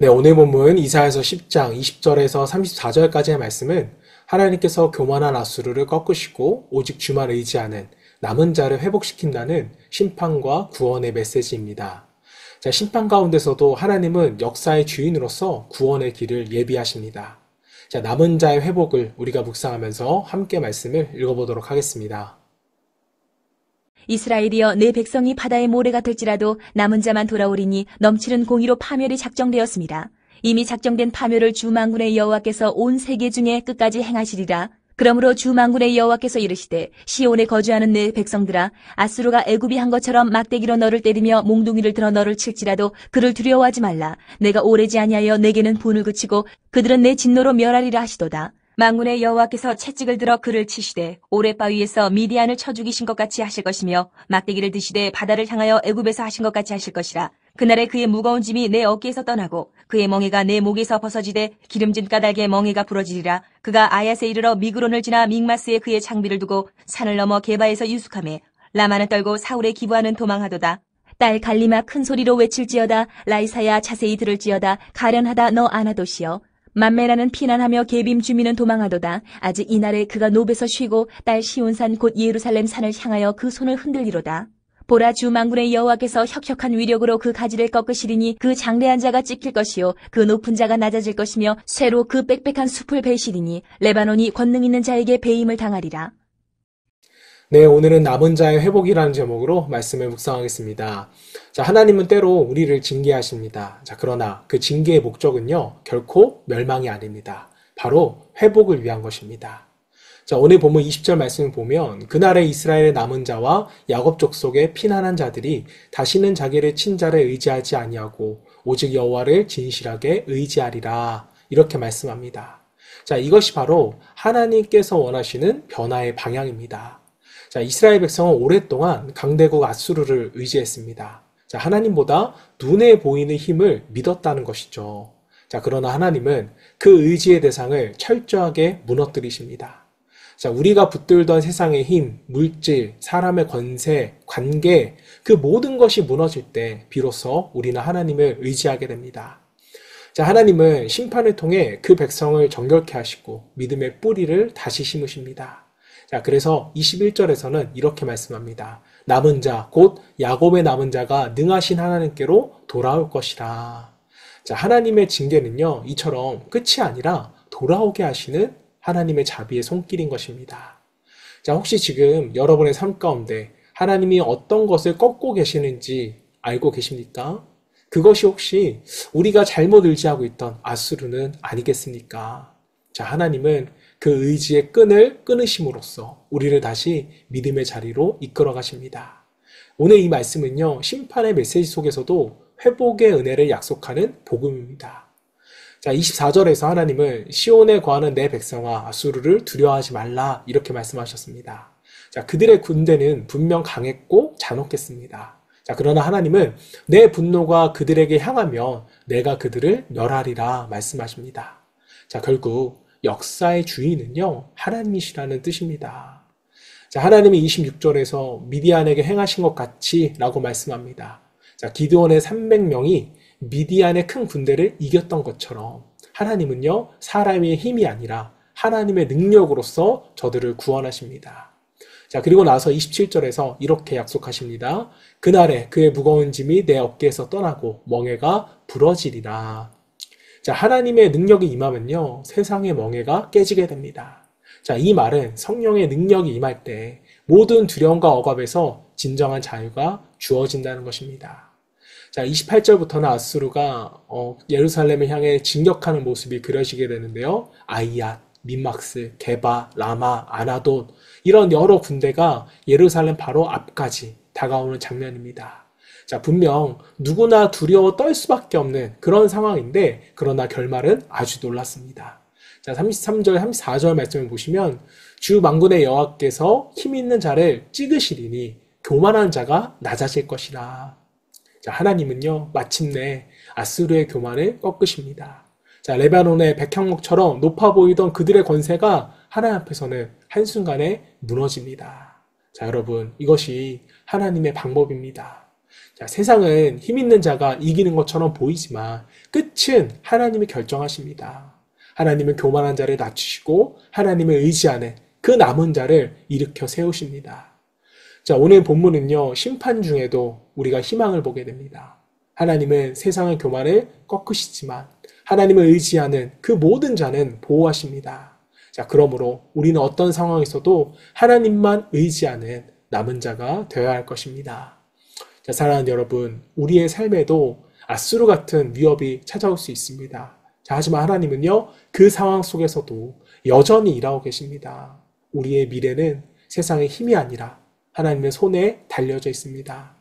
네, 오늘 본문 이사야서 10장 20절에서 34절까지의 말씀은 하나님께서 교만한 아수르를 꺾으시고 오직 주만 의지하는 남은 자를 회복시킨다는 심판과 구원의 메시지입니다. 자, 심판 가운데서도 하나님은 역사의 주인으로서 구원의 길을 예비하십니다. 자, 남은 자의 회복을 우리가 묵상하면서 함께 말씀을 읽어보도록 하겠습니다. 이스라엘이여 내 백성이 바다의 모래가 될지라도 남은 자만 돌아오리니 넘치는 공의로 파멸이 작정되었습니다. 이미 작정된 파멸을 주 만군의 여호와께서 온 세계 중에 끝까지 행하시리라. 그러므로 주 만군의 여호와께서 이르시되 시온에 거주하는 내 백성들아 아수르가 애굽이 한 것처럼 막대기로 너를 때리며 몽둥이를 들어 너를 칠지라도 그를 두려워하지 말라. 내가 오래지 아니하여 내게는 분을 그치고 그들은 내 진노로 멸하리라 하시도다. 만군의 여호와께서 채찍을 들어 그를 치시되 오랫바위에서 미디안을 쳐 죽이신 것 같이 하실 것이며 막대기를 드시되 바다를 향하여 애굽에서 하신 것 같이 하실 것이라. 그날에 그의 무거운 짐이 내 어깨에서 떠나고 그의 멍에가 내 목에서 벗어지되 기름진 까닭에 멍에가 부러지리라. 그가 아얏에 이르러 미그론을 지나 믹마스에 그의 장비를 두고 산을 넘어 게바에서 유숙하며 라마는 떨고 사울에 기부하는 도망하도다. 딸 갈리마 큰 소리로 외칠지어다. 라이사야 자세히 들을지어다. 가련하다 너 아나도시여. 만메라는 피난하며 게빔 주민은 도망하도다. 아직 이날에 그가 노베서 쉬고 딸 시온산 곧 예루살렘 산을 향하여 그 손을 흔들리로다. 보라 주 만군의 여호와께서 혁혁한 위력으로 그 가지를 꺾으시리니 그 장대한 자가 찢길 것이요 그 높은 자가 낮아질 것이며 쇠로 그 빽빽한 숲을 베시리니 레바논이 권능 있는 자에게 배임을 당하리라. 네, 오늘은 남은 자의 회복이라는 제목으로 말씀을 묵상하겠습니다. 자, 하나님은 때로 우리를 징계하십니다. 자, 그러나 그 징계의 목적은요, 결코 멸망이 아닙니다. 바로 회복을 위한 것입니다. 자, 오늘 본문 20절 말씀을 보면 그날에 이스라엘의 남은 자와 야곱 족속의 피난한 자들이 다시는 자기를 친 자를 의지하지 아니하고 오직 여호와를 진실하게 의지하리라. 이렇게 말씀합니다. 자, 이것이 바로 하나님께서 원하시는 변화의 방향입니다. 자, 이스라엘 백성은 오랫동안 강대국 아수르를 의지했습니다. 자, 하나님보다 눈에 보이는 힘을 믿었다는 것이죠. 자, 그러나 하나님은 그 의지의 대상을 철저하게 무너뜨리십니다. 자, 우리가 붙들던 세상의 힘, 물질, 사람의 권세, 관계, 그 모든 것이 무너질 때 비로소 우리는 하나님을 의지하게 됩니다. 자, 하나님은 심판을 통해 그 백성을 정결케 하시고 믿음의 뿌리를 다시 심으십니다. 자, 그래서 21절에서는 이렇게 말씀합니다. 남은 자, 곧 야곱의 남은 자가 능하신 하나님께로 돌아올 것이라. 자, 하나님의 징계는요, 이처럼 끝이 아니라 돌아오게 하시는 하나님의 자비의 손길인 것입니다. 자, 혹시 지금 여러분의 삶 가운데 하나님이 어떤 것을 꺾고 계시는지 알고 계십니까? 그것이 혹시 우리가 잘못 의지하고 있던 아수르는 아니겠습니까? 자, 하나님은 그 의지의 끈을 끊으심으로써 우리를 다시 믿음의 자리로 이끌어 가십니다. 오늘 이 말씀은요, 심판의 메시지 속에서도 회복의 은혜를 약속하는 복음입니다. 자, 24절에서 하나님은 시온에 거하는 내 백성아 아수르를 두려워하지 말라 이렇게 말씀하셨습니다. 자, 그들의 군대는 분명 강했고 잔혹했습니다. 자, 그러나 하나님은 내 분노가 그들에게 향하면 내가 그들을 멸하리라 말씀하십니다. 자, 결국 역사의 주인은요, 하나님이시라는 뜻입니다. 자, 하나님이 26절에서 미디안에게 행하신 것 같이 라고 말씀합니다. 자, 기드온의 300명이 미디안의 큰 군대를 이겼던 것처럼 하나님은요, 사람의 힘이 아니라 하나님의 능력으로서 저들을 구원하십니다. 자, 그리고 나서 27절에서 이렇게 약속하십니다. 그날에 그의 무거운 짐이 내 어깨에서 떠나고 멍에가 부러지리라. 자, 하나님의 능력이 임하면요, 세상의 멍에가 깨지게 됩니다. 자, 이 말은 성령의 능력이 임할 때 모든 두려움과 억압에서 진정한 자유가 주어진다는 것입니다. 자, 28절부터는 아수르가 예루살렘을 향해 진격하는 모습이 그려지게 되는데요. 아이앗, 민막스, 게바, 라마, 아나돗 이런 여러 군대가 예루살렘 바로 앞까지 다가오는 장면입니다. 자, 분명 누구나 두려워 떨 수밖에 없는 그런 상황인데 그러나 결말은 아주 놀랐습니다. 자, 33절, 34절 말씀을 보시면 주 만군의 여호와께서 힘 있는 자를 찍으시리니 교만한 자가 낮아질 것이라. 자, 하나님은요, 마침내 아수르의 교만을 꺾으십니다. 자, 레바논의 백향목처럼 높아 보이던 그들의 권세가 하나님 앞에서는 한순간에 무너집니다. 자, 여러분, 이것이 하나님의 방법입니다. 자, 세상은 힘 있는 자가 이기는 것처럼 보이지만 끝은 하나님이 결정하십니다. 하나님은 교만한 자를 낮추시고 하나님을 의지하는 그 남은 자를 일으켜 세우십니다. 자, 오늘 본문은요, 심판 중에도 우리가 희망을 보게 됩니다. 하나님은 세상의 교만을 꺾으시지만 하나님을 의지하는 그 모든 자는 보호하십니다. 자, 그러므로 우리는 어떤 상황에서도 하나님만 의지하는 남은 자가 되어야 할 것입니다. 자, 사랑하는 여러분, 우리의 삶에도 아수르 같은 위협이 찾아올 수 있습니다. 자, 하지만 하나님은요, 그 상황 속에서도 여전히 일하고 계십니다. 우리의 미래는 세상의 힘이 아니라 하나님의 손에 달려져 있습니다.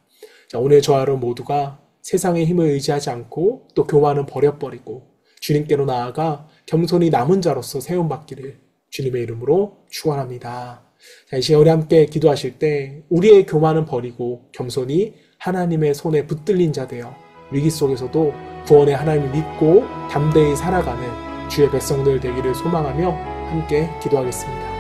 자, 오늘 저와 여러분 모두가 세상의 힘을 의지하지 않고 또 교만은 버려버리고 주님께로 나아가 겸손히 남은 자로서 세움받기를 주님의 이름으로 축원합니다. 자, 이 시간 우리 함께 기도하실 때 우리의 교만은 버리고 겸손히 하나님의 손에 붙들린 자 되어 위기 속에서도 구원의 하나님을 믿고 담대히 살아가는 주의 백성들 되기를 소망하며 함께 기도하겠습니다.